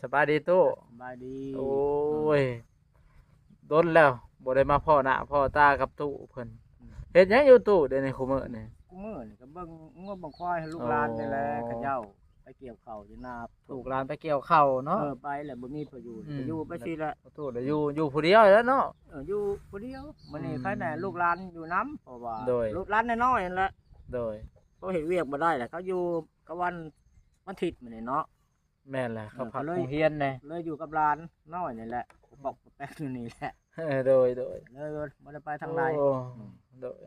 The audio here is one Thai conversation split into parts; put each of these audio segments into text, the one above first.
สบายดีตู้สบายดีโอ้ยโดนแล้วบ่ได้มาพ่อหน้าพ่อตากับตู้เพิ่นเฮ็ดหยังอยู่ตู้เดี๋ยวนี้คุมื้อนี่กูมื้อนี่ก็เบิ่งงัวเบิ่งควายให้ลูกหลานนี่แหละเขาเจ้าไปเกี่ยวข้าวอยู่นาลูกหลานไปเกี่ยวข้าวเนาะไปแหละบ่มีประโยชน์ไปอยู่ไปสิละตู้ได้อยู่ผู้เดียวแล้วเนาะอยู่ผู้เดียวมื้อนี้ใครแน่ลูกหลานอยู่นำเพราะว่าโดยลูกหลานน้อยๆนั่นแหละโดยเขาเฮ็ดเวียกบ่ได้แหละเขาอยู่กับวันอาทิตย์มื้อนี้เนาะแม่นแหละเขาพักโรงเรียนแน่เลยอยู่กับหลานน้อยนี่แหละบอกแป๊กอยู่นี่แหละโดยเลยบ่ได้ไปทางใดโดย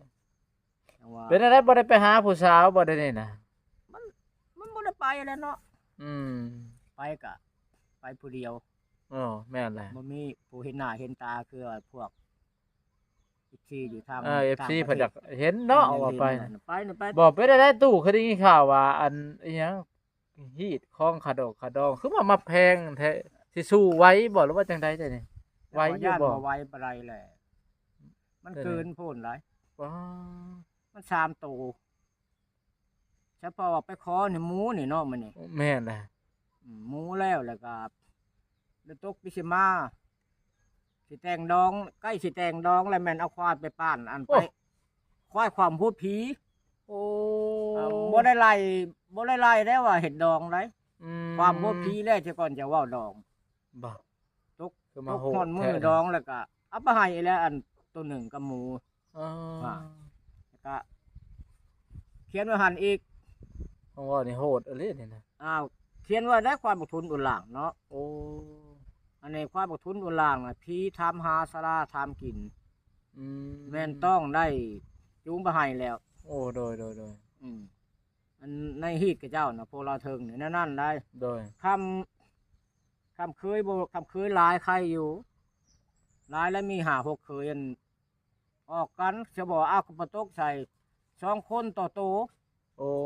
ว่าเป็นอะไรบ่ได้ไปหาผู้สาวบ่ได้นี่นะมันบ่ได้ไปแล้วเนาะไปก็ไปผู้เดียวแม่นแหละบ่มีผู้เห็นหน้าเห็นตาคือพวก FC อยู่ทางFC เพิ่นอยากเห็นเนาะว่าไปไปบอกไปได้ตู้เคยได้ยินข่าวว่าอันอีหยังฮีดคลองขาดอกขาดองคือมาแพงแท้สิสู้ไว้บ่หรือว่าจังได๋นี่ไว้อยู่บ่ไว้บ่ได้แหละมันเกินโพนหลายว้ามัน3โตเฉพาะว่าไปขอนี่หมูนี่เนาะมันนี่แม่นแหละหมูแล้วก็ตกปิสิมาสิแต่งดองใกล้สิแต่งดองแล้วแม่นเอาควายไปป้านอันไปควายความพูดผีโอ้บ่ได้ไล่ได้ว่าเห็ดดองได้ความพูดผีแล้วจะก่อนจะเว้าดองบ่ตกฮ้อนมือดองแล้วก็เอาไปให้แล้วอันตัวหนึ่งกับหมูแล้วก็เขียนไว้หั่นอีกของว่านี่โหดอะไรนี่นะเขียนไว้ได้ความบ่ทุนอุล่างเนาะโอ้อันนี้ความบ่ทุนอุล่างน่ะผีทำหาสลาทำกินแม่นต้องได้จูงไปให้แล้วโอ้โดยอันในฮีดกับเจ้าน่ะพวกเราเทิงนี่นั่นได้โดยคำเคยบ่คำเคยหลายใครอยู่หลายแล้วมี5-6เคยอันออกกันจะบอกเอากระตกใส่2คนต่อโต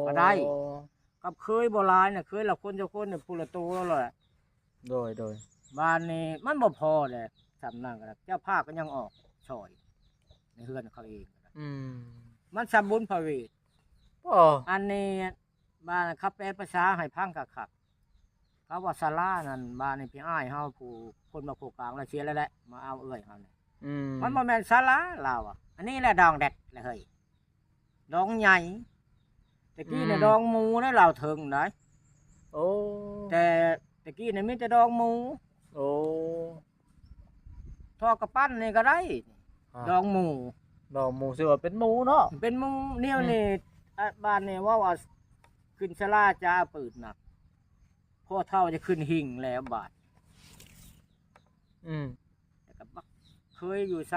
ก็ได้กับเคยบ่หลายน่ะเคยละคนเจ้าคนเนี่ยผู้ละโตแล้วแหละโดยบ้านนี้มันบ่พอแหละสำนั่นก็เจ้าภาพก็ยังออกช่อยในเฮือนเขาเองมันสมบุญพระเวทอันนี้บ้านเขาแปลภาษาให้พังคักๆเขาว่าศาลานั่นบ้านนี้พี่อ้ายเฮาผู้คนมาโคกลางแล้วเสียแล้วแหละมาเอาเอ้ยเฮานี่มันบ่แม่นศาลาเราอ่ะอันนี้แหละดองแดดแหละเฮ้ยดองใหญ่ตะกี้เนี่ยดองหมูนะเราถึงได้โอ้แต่ตะกี้เนี่ยมีแต่ดองหมูโอ้ทอดกระปั้นนี่ก็ได้ดองหมูสิว่าเป็นหมูเนาะเป็นหมูเนี่ยนี่บ้านนี่ว่าขึ้นศาลาจ้าปืดน่ะพ่อเฒ่าจะขึ้นหิ่งแล้วบาดแต่ก็เคยอยู่ไส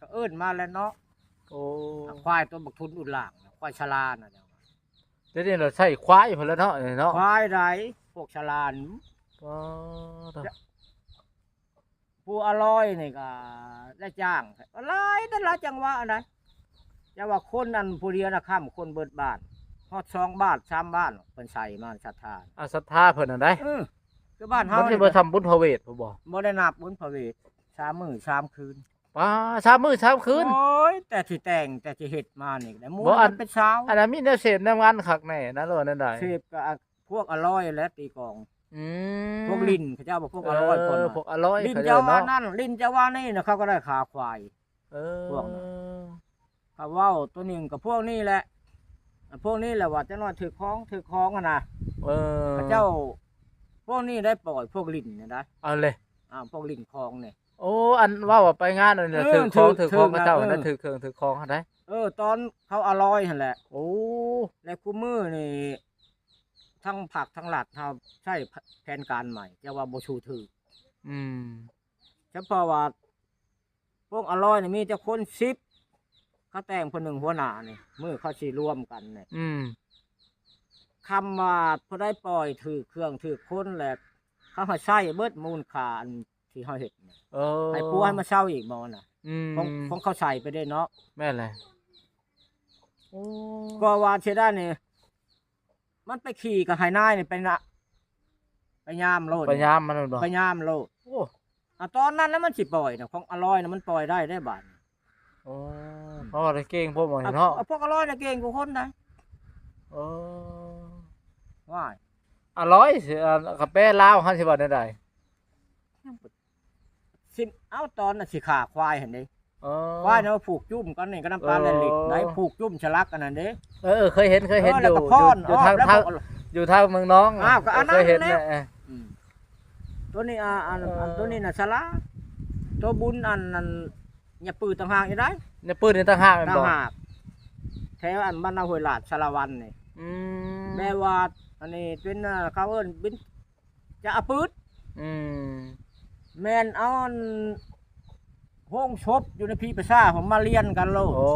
ก็เอิ้นมาแล้วเนาะโอ้ควายตัวบักทุนอุดหลางควายชราน่ะเดี๋ยวนี้เราใช้ควายพุ่นแล้วเนาะควายใดพวกชรานผู้อร่อยนี่ก็ได้จ้างอะไรนั่นละจังหวะนะจะว่าคนนั้นผู้เดียวนะข้ามคนเบิดบ้านฮอด2 บ้าน3 บ้านเพิ่นใส่มาศรัทธาศรัทธาเพิ่นน่ะได้คือบ้านเฮาบ่ได้ทำบุญพระเวทบ่ได้นับบุญพระเวท3 มื้อ3 คืนป้า3 มื้อ3 คืนโอ้ยแต่ที่แต่งแต่ที่เฮ็ดมานี่ได้หมู่เป็นเช้าอันนั้นมีแนวเสพแนวงานคักแน่นั่นนั่นได้เสพก็พวกอร่อยและตีกองพวกลิ้นเขาเจ้าบอกพวกอร่อยคนพวกอร่อยลิ้นเจ้าว่านั่นลิ้นเจ้าว่านี่นะเขาก็ได้ขาควายพวกเขาเว้าตัวหนึ่งกับพวกนี้แหละพวกนี้แหละว่าจะนอนถือคล้องนะเขาเจ้าพวกนี้ได้ปล่อยพวกลิ้นเนี่ยได้เอาเลยพวกลิ้นคล้องเนี่ยโอ้อันว่าไปงานเลยถือคล้องเขาเจ้านั่นถือคล้องได้ตอนเขาอร่อยหั่นแหละโอ้แล้วคู่มือนี่ทั้งผักทั้งหลัดเขาใช้แผนการใหม่จะว่าโบชูถือเฉพาะว่าพวกอร่อยนี่มีแต่คน10เขาแต่งคนหนึ่งหัวหน้านี่มือเขาสีร่วมกันเนี่ยคำว่าพอได้ปล่อยถือเครื่องถือคนแหละเขาให้ใช้เบิดมูลค่าที่เขาเห็นให้ปูให้มาเช่าอีกมอน่ะของเขาใส่ไปได้เนาะแม่เลยก็ว่าเชด้านี่มันไปขี่กับไฮนายนี่ไปยามโลดไปยามมันบ่ไปยามโลดตอนนั้นแล้วมันสิปล่อยนะของอร่อยนะมันปล่อยได้บาดเพราะว่าเก่งพวกมันเนาะพวกอร่อยนะเก่งกว่าคนได้ว่า ร้อยสิกาแฟลาวเขาสิว่าได้ใด สิเอาตอนน่ะสิขาควายเห็นดิ เออ ควายเนาะผูกจุ่มกันนี่ก็น้ำตาลเหล็กไหนผูกจุ่มฉลักกันนั่นเด้ เคยเห็นอ แล้ว ยู่ ก็พ่อน อยู่ อ้อ ทาง แล้ว ทาง ก็ อยู่ทางเมืองน้อง อ้าวก็อันนั้น เคยเห็น แหละ เนี่ย อืมตัวนี้ตัวนี้น่ะฉลาตัวบุญอันนั้นอย่าปืนต่างหากอยู่ได้ เนี่ยปืนนี่ต่างหากแม่น ต่าง บ่ หากแถวอันบ้านนาห้วยลาดสารวันนี่ อืม แม่ว่าอันนี้เป็นเขาเอิ้นบินจะเอาปืน อืม แม่นเอาอันห้องชบอยู่ในพี่ประชาผมมาเรียนกันโลด โอ้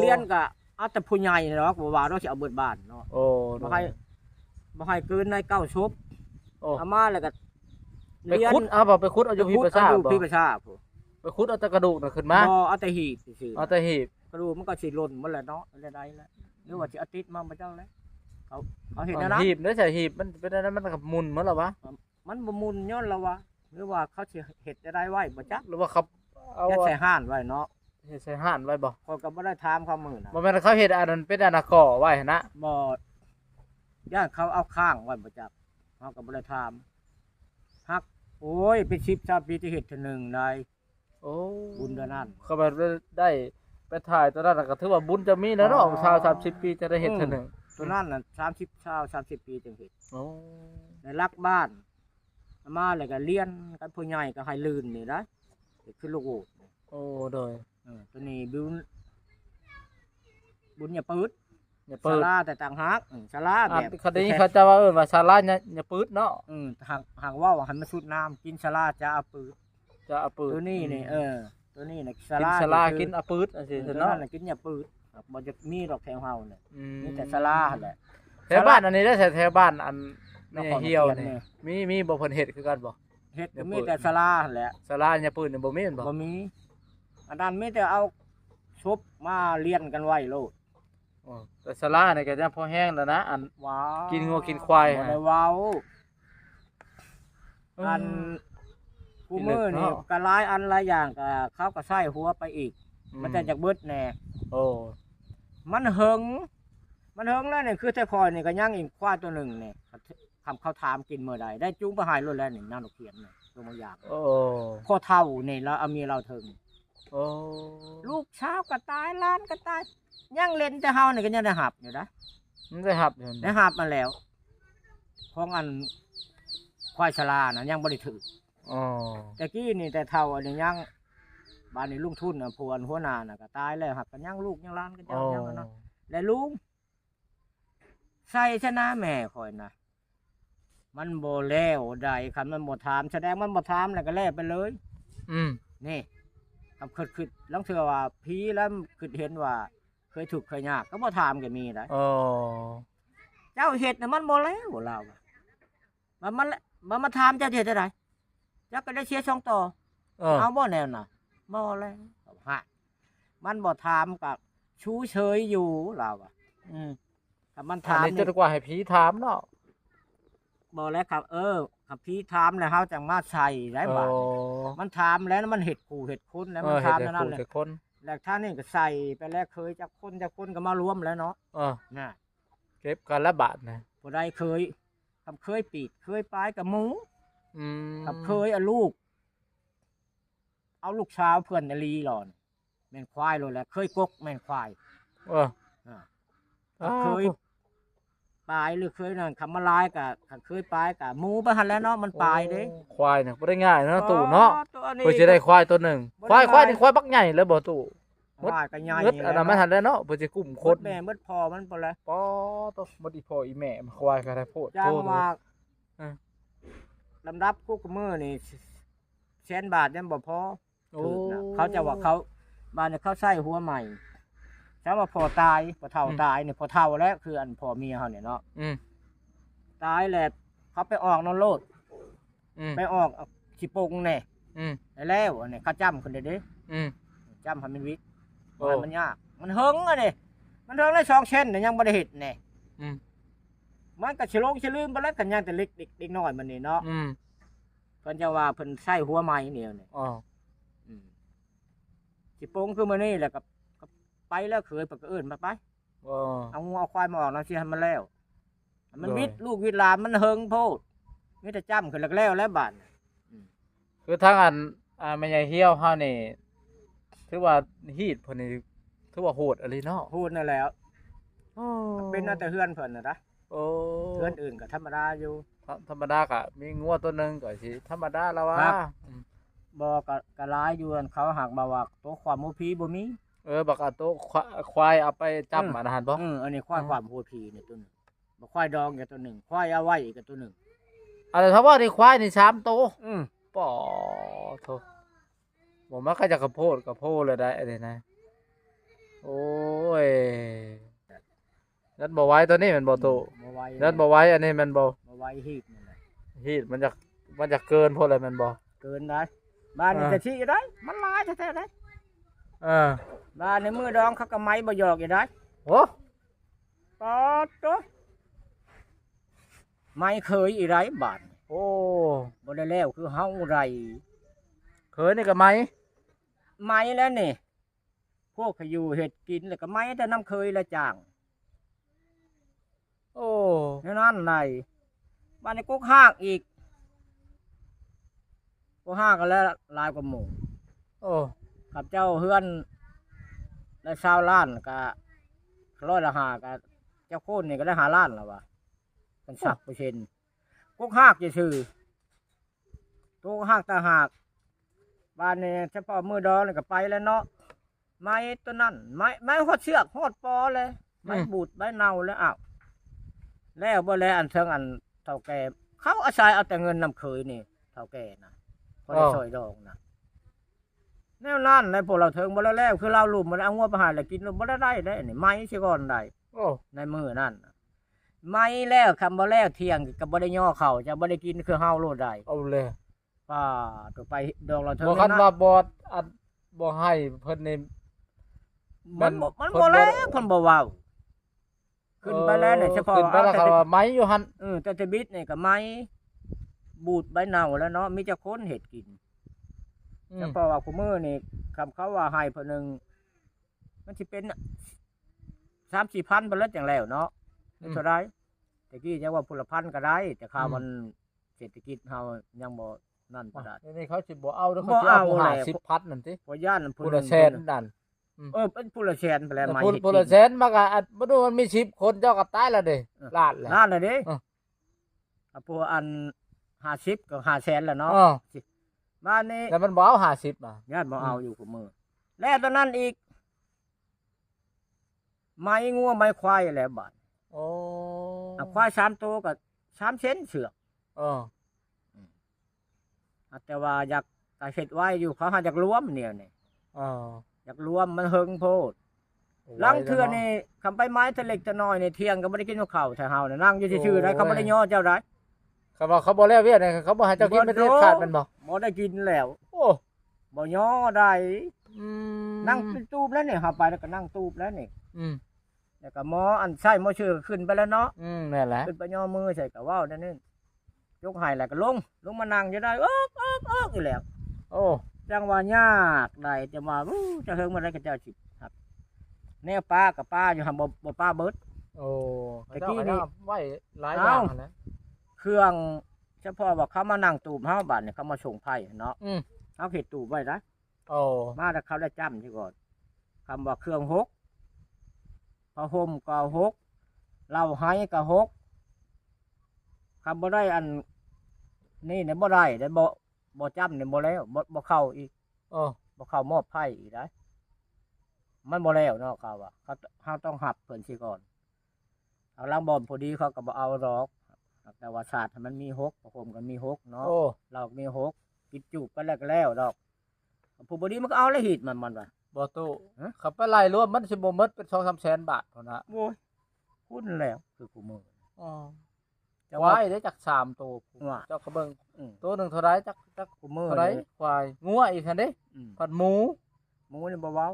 เรียนก็เอาแต่ผู้ใหญ่เนาะบ่ว่าเราสิเอาเบิดบ้านเนาะ โอ้ บ่ให้เกินใน9ชบ โอ้ เอามาแล้วก็ ไปขุดเอาบ่ไปขุดเอาอยู่พี่ประชา อยู่ บ่ พี่ประชาพุ่น ไปขุดเอาแต่กระดูกน่ะขึ้นมา บ่เอาแต่หีบซื่อๆ เอาแต่หีบ กระดูกมันก็สิหล่นหมดแหละเนาะอะไรใดแล้วหรือว่าสิเอาติดมาบ่เจ้าแล้วเขาเห็นนะ หีบเด้อใช่หีบมันเป็นอะไรมันก็หมุนเหมือนหรอวะ มันบ่มุนย้อนละวะหรือว่าเขาสิเฮ็ดได้ไว้บ่จัก หรือว่าเขาเอา ยัดใส่ห้านไว้เนาะ เฮ็ดใส่ห่านไว้บ่ ข้อยก็บ่ได้ถามเขามื้อน่ะ บ่แม่นเขาเฮ็ดอันนั้นเป็นอันน่ะก่อไว้หั่นนะ บ่ย่านเขาเอาข้างไว้บ่จักเขาก็บ่ได้ถามฮักโอ้ยเป็น10 20ปีที่เฮ็ดเทื่อหนึงได้ โอ้ บุญเดือนนั้น เขาแบบได้ไปถ่ายตอนนั้นน่ะก็ถือว่าบุญจะมีแล้วเนาะชาว30ปีจะได้เฮ็ดเทื่อหนึง ตัวนั้นน่ะ30 ปีจึงเฮ็ด โอ้ ได้รักบ้านเอามาแล้วก็เรียนกันผู้ใหญ่ก็ให้ลื่นนี่นะคือลูกโอด โอ้โดย ตัวนี้บุญอย่าปืด อย่า ศา เปิด ลาแต่ต่างหากศาลา อ่ะ แบบ คดีเขาจะว่าว่าศาลาอย่าปืดเนาะ หากว่าให้มันสุดน้ำกินศาลาจะเอาปืด จะเอาปืด ตัวนี้นี่ตัวนี้น่ะ กินศาลากินเอาปืดจังซี่ ตัว เนาะ นั้นน่ะกินอย่าปืดครับบ่จะมีดอกแถวเฮาเนี่ย อืม มีแต่ศาลาหั่นแหละ แถวบ้านอันนี้ได้แถวบ้านอัน น นี่ คร เหี่ยว เทียน นี่ นี่ มีบ่เพิ่นเฮ็ดคือกันบ่ เฮ็ด อย่า ก็มี ปืด แต่ศาลาหั่นแหละ ศาลาอย่าปืดนี่บ่มีแม่นบ่ บ่มีอันนั้นมีแต่เอาชุบมาเลี้ยนกันไว้โลด โอ้แต่ศาลานี่ก็ยังพอแห้งแล้วนะอัน ว้าว กินงัวกินควาย บ่ได้เว้าอัน กิ กู น มือ เล็ นี่ กเนาะ ก็หลายอันหลายอย่างก็เขาก็ใส่หัวไปอีก มันแต่จากเบิดแน่ โอ้ มันเฮงแล้วนี่คือแต่คอยนี่ก็ย่างอีกควายตัวหนึ่งนี่คำเขาถามกินเมื่อใดได้จุ้งไปหายรถแล้วนี่นั่นเขียนนี่ตัวบางอย่าง โอ้ พ่อเท่านี่แล้วเอาเมียเราถึง โอ้ ลูกเช้าวก็ตายหล้านก็ตายย่างเล่นแต่เฮานี่ก็ยังได้หับอยู่นะ มันได้หับอยู่ ได้หับมาแล้วของอันควายชรานะยังบริถือ อ๋อ แต่กี้นี่แต่เท่าอันนี้ยังบ้านนี้ลุงทุนน่ะพวนหัวหน้าน่ะก็ตายแล้วหักกันยังลูกยังหล้านก็ โอ้ ยังอันนั้น และลุงใส่ชนะแม่คอยนะมันโบแล้วใดคันมันบ่ถามแสดงมันบ่ถามแล้วก็แล้วไปเลย อืม นี่คำคิดลังเทื่อว่าผีแล้วคิดเห็นว่า เคยถูกข์เคยยากก็บ่ถามก็มีได้ โอ้ เจ้าเฮ็ดน่ะมันบ่แล้วเราอะมันมาถามเจ้าเฮ็ดจังไดเจ้าก็ได้เสียช่องต่อ เอาบ่แนวน่ะบ่แล้วฮะมันบ่ถามกับชูเฉยอยู่เราอะ อืม ถ้ามัน ถาม ถาม นี่จะดีกว่าให้ผีถามเนาะ บอกแล้วครับครับพี่ถามแล้วเขาจังมาใส่ได้ โอ้ บาทมันถามแล้วมันเห็ดขู่เห็ดคุ้นแล้วมันถาม เฮ็ แล้ว ด นั่นเลยให้ผู้แต่คน แล้วท่านนี่ก็ใส่ไปแล้วเคยจากคนก็มารวมแล้วเนาะ เออ น่ะ เก็บกันละบาทนะ ผู้ใดเคยกับเคยปีดเคยปลายกับหมู อืม กับเคยเอาลูก เอาลูกสาวเพื่อนในลีหล่อนแม่นควายเลยแหละเคยกกแม่นควาย เออ อ่า อ้าว เคยปลายหรือเคยนั่นคำมาลายกับเคยปลายกับหมูไปหันแล้วเนาะมันปลายเด้ โอ้ควายเนี่ยบ่ได้ง่ายเนาะตู่เนาะ ตัวนี้ เพื่อจะได้ควายตัวหนึ่ง บ่ ควาย ได้ ควายนี่ควายบักใหญ่แล้วบ่ตู่ ควายก็ใหญ่ เงึดอันนั้นมันหันแล้วเนาะเพื่อจะกลุ่มค โคต น รแม่เบิดพอมันพอแล้ว ป้อตัวบ่ดีพออีแม่มันควายก็ได้โพด จ้าง โทษ ว่า อ่า ลำดับคุกมือนี่100,000 บาทยังบ่พอ โอ้ ถือนะเขาจะว่าเขาบ้านเนี่ยเขาใส่หัวใหม่ถ้าว่าพอตายพอเฒ่าตายเนี่ยพอเฒ่าแล้วคืออันพอเมียเขาเนี่ยเนาะ อืม ตายแล้วเขาไปออกนอนโลด อืม ไปออกสิปงแน่ อืม ได้แล้วอันนี้เขาจ้ำขึ้นเด้เด้ อืม จ้ำให้มันวิก โอ้ มันยากมันเฮิงอ่ะเด้มันเฮิงได้2เช่นเนี่ยยังบ่ได้เฮ็ดแน่ อืม มันก็สิลงสิลืมไปแล้วกันยังแต่เล็กเด็กน้อยมันนี่เนาะ อืม เพิ่นจะว่าเพิ่นใส่หัวใหม่เนี่ยนี่ อ๋อ สิโปงคือมื้อนี้แหละก็ไปแล้วเคยเพิ่นก็เอิ้นมาไป อ๋อ เอางูเอาควายมาออกแล้วสิให้มันแล้ว มันวิทย์ลูกวิทย์หลานมันเฮิงโพดมีแต่จ้ำขึ้นแล้วบาด คือทางอันแม่ใหญ่เหี่ยวเฮานี่ถือว่าฮีดเพิ่นนี่ถือว่าโหดอะไรเนาะ พูดนั่นแหล้ว โอ้ เป็นเอาแต่เฮือนเพิ่นน่ะนะ โอ้ เฮือนอื่นก็ธรรมดาอยู่ ธรรมดาก็มีงัวตัวหนึงก็สิธรรมดาแล้วว่า ครับ บ่ก็หลายอยู่อันเขาหักมาว่าตัวความโหพีบ่มี บักเอาตัวควายเอาไปจับอาหารบ่ อันนี้ควายความโหพีนี่ตัวหนึงบ่ควายดองอีกตัวหนึงควายเอาไว้อีกตัวหนึง อะไรถ้าว่านี่ควายนี่3ตัว อือ ป่อโธ่บ่มันก็จะกระโพดเลยได้อันนี้นะโอ้ยนั่นบ่ไหว้ตัวนี้มันบ่โต บ่ไหว นั่นบ่ไหว้อันนี้มันบ่ บ่ไหวฮีดนั่นแหละ ฮีดมันจะเกินพอเลยมันบ่ เกินได้บ้านนี่จะชี้ได้มันหลายแท้ๆได้ เออ บ้านในมือดองเขาก็ไม้บ่หยอกอยู่ได้ โอ้ ปอดตัวไม่เคยอีไรบาด โอ้ บ่ได้แล้วคือเฮาไร เคยนี่ก็ไหม ไม้แล้วนี่พวกเขาอยู่เห็ดกินแล้วก็ไม้แต่น้ำเคยละจ้าง โอ้ นั่นไหนบ้านในกุ๊กฮากอีกกุ๊กฮากกันแล้วลายกว่าหมู่ โอ้ กับเจ้าเฮือนและชาวล้านก็ร้อยละห้าก็เจ้าโคนนี่ก็ได้5 ล้านแล้ววะเป็น10%กุ๊กฮากจะชื่อตัวฮากตาหากบ้านนี่เฉพาะมือดองนี่ก็ไปแล้วเนาะไม้ตัวนั้นไม้หดเชือกหดปอเลยไม้บูดไม้เน่าแล้วอ้าวแล้วบ่แล้วอันเทิงอันเท่าแก่เขาอาศัยเอาแต่เงินนำเคยนี่เท่าแก่นะพอได้ซอยดองนะแนวนั้นในพวกเราเทิงบ่แล้วคือเราลุ่มมันเอางัวไปหาแล้วกินแล้วบ่ได้ได้นี่ไม้สิก่อนได้ โอ้ ในมือนั่นน่ะไม้แล้วคำบ่แล้วเที่ยงก็บ่ได้ย่อเข่าจะบ่ได้กินคือเฮาโลดได้ เอาเลย ป้าตัวไปดองเราเทิง บ่คัน นะ ว่าอันบ่ให้เพิ่นนี่ มันบ่แล้วเพิ่นบ่เว้าขึ้นไปแล้วเนี่ยเฉพาะ ขึ้นไปแล้วก็ว่าไหมอยู่หั่น แต่จะบิดนี่ก็ไม้บูดใบเน่าแล้วเนาะมีแต่คนเฮ็ดกิน อื เฉ ม พาะว่าคุมื้อนี่คำเขาว่าให้เพิ่นนึงมันสิเป็น3-4 พันไปแล้วจังแล้วเนาะนี่เท่าไรตะกี้จะว่าพุละพันก็ได้ แต่ข่าวมันเศรษฐกิจเฮายังบ่นั่นปานใด นี่เขาสิบ่เอาเด้อ บ่ เขาสิเอา เอา ผู้ แห หา ละ 10พัดนั่นติ พอย่าน ผู้ละแสนนั่น เป็นผู้ละแสนไปแล้วไม้ ผู้ เฮ็ด ผู้ละ กิน แสนมาก็อันบ่ดูมันมี10คนเจ้าก็ตายแล้วเด้ล้านแล้ว ล้านเลยเด้ เออ พวกอัน50ก็5แสนแล้วเนาะ อ๋อ บ้านนี้ แต่มันบ่เอา50อ่ะ ญาติบ่เอาอยู่กับมือแล้วตอนนั้นอีก ไม้งัวไม้ควายแหละบาด โอ้ ควาย3 ตัวก็3 เซนเสือก เออ แต่ว่าอยากก็เฮ็ดไว้อยู่เขาหาอยากรวมเนี่ยนี่ เออ อยากรวมมันเฮิงโพดลังเทื่อนี่คำไปไม้ทะเล็กทะน้อยในเที่ยงก็บ่ได้กินข้าวแต่เฮาน่ะนั่งอยู่ซื่อๆได้เขาบ่ได้ย่อเจ้าได้ เขาบอกเขาบ่แล้วเวียดนี่เขาบ่ให้เจ้ากินเป็นเด็ดขาดแมันบ่ บ่ได้กินแล้ว โอ้ บ่ย่อได้ อืม นั่งเป็นตูบแล้วนี่เฮาไปแล้วก็นั่งตูบแล้วนี่ อืม แล้วก็หมออันใช้หมอชื่อขึ้นไปแล้วเนาะ นั่นแหละ ขึ้นไปย่อมือใส่ก็เว้านั่นนี่ยกให้แล้วก็ลงมานั่งอยู่ได้อยู่แล้ว โอ้ จังว่ายากได้จะมาจะเฮิงมาได้กับเจ้าสิครับแนวป้ากับป้าอยู่หั่นบ่ป้าเบิด โอ้ ตะกี้นี่ เขาไว้หลายอย่างนั่นแหละ เครื่องเฉพาะว่าเขามานั่งตูบเฮาบัดนี่เขามาส่งไผ่เนาะ อืม เอาเฮ็ดตูบไว้นะ โอ้ มาแต่เขาได้จำที่ก่อนคำว่าเครื่องหกผ้าห่มก็หกเหล้าไห้ก็หกคำบ่ได้อันนี่เนี่ยบ่ได้ได้บ่จำเนี่ยบ่แล้วบ่เข้าอีก โอ้ บ่เข้ามอบไผ่อีกได้มันบ่แล้วเนาะเขาว่าเขาต้องหับเพิ่นสิก่อนเอาลังบอมพอดีเขาก็บ่เอาหรอกแต่ว่าศาสตร์มันมีหกผ้าห่มก็มีหกเนาะ โอ้ เราก็มีหกกินจูบกันแล้วดอกผู้บดีมันก็เอาแล้วหีดมันว่ะ บ่ตู้ ฮะ เขาไปไล่รวมมันสิบ่หมดเป็น 2-3 แสนบาทเท่านั้น โว้ยพูดแล้วคือกูมือ อ๋อ จะ ควายได้จัก3ตัว ว่า เจ้าก็เบิ่ง อืม ตัวหนึงเท่าไรจัก กูมือ เท่าไร เลย ควายงัวอีกคั่นเด้ อืม ผัดหมู หมูนี่บ่เว้า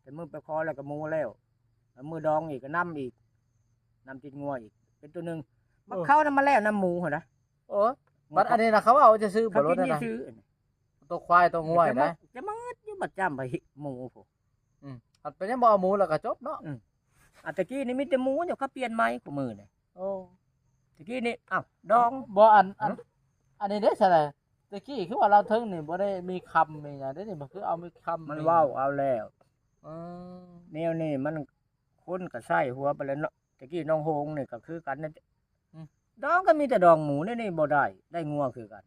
แต่มือไปคอแล้วก็หมูแล้วมือดองอีกก็น้ำอีกน้ำติดงัวอีก เป็นตัวหนึ่งมันเข้าน้ำมาแล้วน้ำหมูเหรอนะ โอ้บัดอันนี้นะเขาเอาจะซื้อบ่ เขา ร กิ ถ น นั่น นี่ น่ะ ซื้อ ตัวควายตัวงัวนี่นะ จะมาอยู่บัดจำไปหมูพวก อันเป็นยังบ่เอาหมูแล้วก็จบเนาะ ตะกี้นี่มีแต่หมูเดี๋ยวเขาเปลี่ยนไม้กูมือเนี่ย โอ้ ตะกี้นี่อ้าวดอง บ่อันนี้ได้ซะแหละตะกี้คือว่าเราถึงนี่บ่ได้มีคำมีหยังเด้นี่มันคือเอามีคำ มันเว้าเอาแล้ว อืม แนวนี้มันคนก็ใส่หัวไปแล้วเนาะตะกี้น้องโฮงนี่ก็คือกันนั่นดองก็มีแต่ดองหมูนี่บ่ได้งัวคือกัน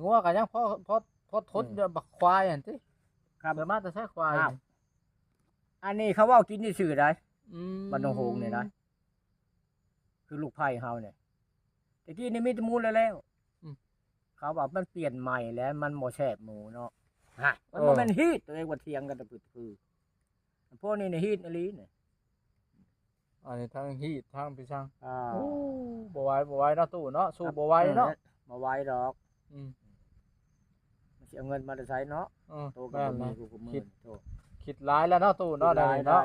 งัวก็ยังพอทนอยู่บักควายหั่นติ ครับ สามารถจะใช้ควาย อ้าวอันนี้เขาเว้ากินซื่อๆได้ อืม บ้านน้องโฮงนี่นะคือลูกไผ่เฮาเนี่ยตะกี้นี่มีแต่หมูแล้วเขาบอกมันเปลี่ยนใหม่แล้วมันบ่แซ่บหมูเนาะมันบ่แม่นฮีตตัวเองว่าเถียงกันตะปึดคือพวกนี้นี่ฮีตอีหลีนี่ อันนี้ทางฮีดทางพี่ช่าง อ่า โอ้บ่ไหวเนาะตู้เนาะสู้บ่ไหวเนาะ บ่ไหวดอก อืม มันสิเอาเงินมาได้ใช้เนาะโตก็ แม่น บ่มี นะ กูมื คิ อ ด โต คิดหลายแล้วเนาะตู้เนาะได้เนาะ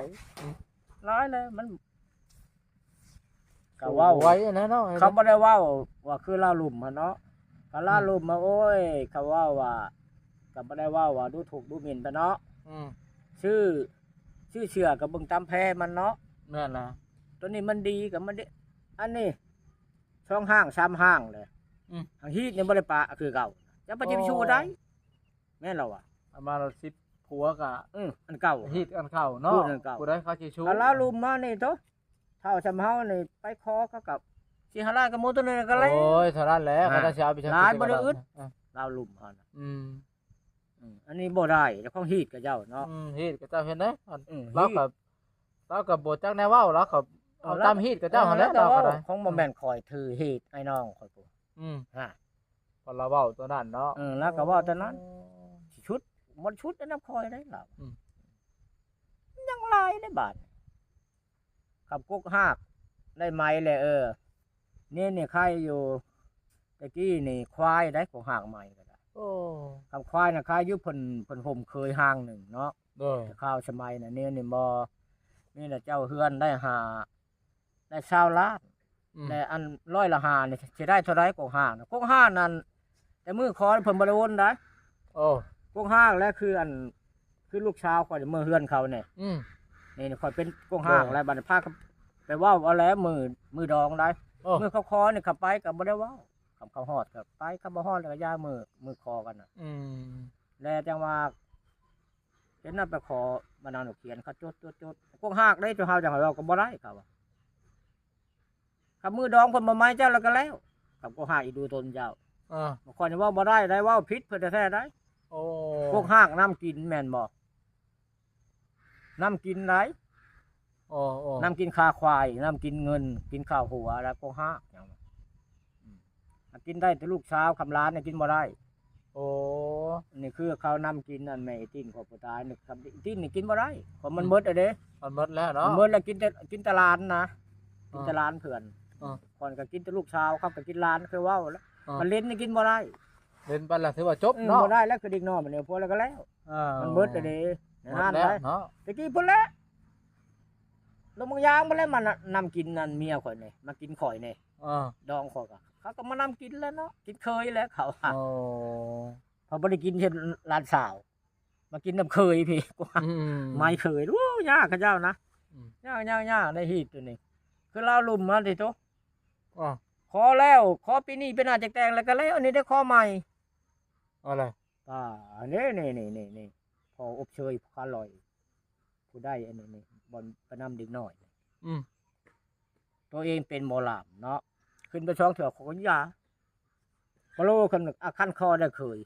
ร้ายเลยมันก็ สู้ เว้า บ่ไหวนะเนาะ เขาบ่ได้เว้าว่าคือลาลุ่มอะเนาะก็ลาลุ่มมาโอ้ยเขาเว้าว่าก็บ่ได้เว้าว่าดูถูกดูหมิ่นไปเนาะ อืม ชื่อเชื่อกับเบิ่งตามแพ้มันเนาะ แม่นล่ะ ตัวนี้มันดีกับมันดิอันนี้ช่องห้าง3ห้างเลย อืม ทางฮีดนี่บ่ได้ปะคือเก่าจะไปชูได้แม่นแล้วอ่ะ เอามาเรา10ผัวก็ อันเก่า ฮีดกันเข้าเนาะ พูดอันเก่า ผู้ใดเขาสิชู ก็ลาลุ่มมานี่โตเท่าสำเฮานี่ไปขอเขากับสิหาล้านกับหมู่ตัวนึงก็เลย โอ้ยเท่านั้นแหละเขาจะเอาไป หลายบ่ได้อึด อ่ะ ลาลุ่มเฮาน่ะ อืม อันนี้บ่ได้เจ้าของฮีดกับเจ้าเนาะ ฮีดก็เจ้าเห็นเด้ อืม เราก็บ่จักแนวเว้าเราก็เอาตามฮีดก็เจ้าหั่นแหละ แต่ เรา ว่า ก็ได้ ของบ่แม่นคอยถือฮีดไอ้น้องคอยกู อืม ฮะ พอเราเว้าตัวนั้นเนาะ แล้วก็เว้าแต่นั้น สิชุดบ่ชุดอันนั้นคอยได้ล่ะยังหลายได้บาดขับกุกฮากได้ไหมแหละนี่ใครอยู่ตะกี้นี่ควายได้กุกฮากใหม่ก็ได้ โอ้ กับควายน่ะใครอยู่เพิ่นห่มเคยห้างหนึ่งเนาะ โดย แต่ข้าวสมัยน่ะนี่บ่นี่น่ะเจ้าเฮือนได้ได้20ล้านแต่อัน100ละ5นี่สิได้เท่าใดกุกฮากน่ะกุกฮากนั่นแต่มือคอเพิ่นบ่ได้วนได้ โอ้ กุกฮากแล้วคือลูกชาวข่อยเมื่อเฮือนเขาเนี่ย นี่ข่อยเป็นกุกฮากแล้วบัดนี้พาไปเว้าเอาแล้วมือดองได้ โอ้ มือเขาคอนี่ขับไปก็บ่ได้เว้าเขาฮอดก็ไปเขาบ่ฮอดแล้วก็ย่ามือคอกันน่ะ แล้วจังว่าเห็นน่ะไปขอมานาวเขียนเขาจดพวกหากได้เจ้าเฮาจังเราก็บ่ได้เขาว่ากับมือดองเพิ่นบ่ไม้เจ้าแล้วก็แล้วกับพวกหากอีดูตนเจ้า บ่ค่อยจะเว้าบ่ได้เว้าผิดเพิ่นแท้ๆได้ โอ้ พวกหากน้ำกินแม่นบ่น้ำกินไหน โอ้โอ้ น้ำกินคาควายน้ำกินเงิน กินข้าวหัวแล้วพวกหากหยังกินได้แต่ลูกสาวคำร้านเนี่ยกินบ่ได้ โอ้ นี่คือเขานำกินอันแม่ติ้นของผู้ตายนี่ครับติ้นนี่กินบ่ได้เพราะมันหมดอะเด้ มันหมดแล้ว มั เนาะ นหมดแล้วกินแต่ร้านนะกินแต่ร้านเพื่อน อ่า ก่อนก็กินแต่ลูกชาวครับก็กินร้านคือเว้าแล้วมันเล่นนี่กินบ่ได้ เล่นไปแล้วถือว่าจบเนาะ บ่ได้แล้วคือเด็กน้อยมันเนี่ยพอแล้วก็แล้วมันหมดอะเด้ หม นาน ดแล้ว ได้ เนาะ ตะกี้พุ่นแล้วลงบางอย่างบ่แล้วมันน่ะนำกินนั่นเมียข่อยนี่มากินข่อยนี่ดองข่อยก็เขาก็มานำกินแล้วเนาะกินเคยแล้วเขาว่า โอ้ เขาบ่ได้กินเช่นร้านสาว มากินน้ำเคยพี่กว่า ไม่เคยรู้ยากเขาเจ้านะยากได้ฮีดตัวนี้คือเราลุ่มมาดิโต อ๋อ ขอแล้วขอปีนี้เป็นอาจจะแต่งแล้วก็แล้วอันนี้ได้ขอใหม่ อะไร นี่พออบเชยพอลอยผู้ได้อันนี้บอลประนำเด็กน้อยตัวเองเป็นหมอลำเนาะขึ้นไปช่องเถื่อของยาพอโลคันคอได้เคย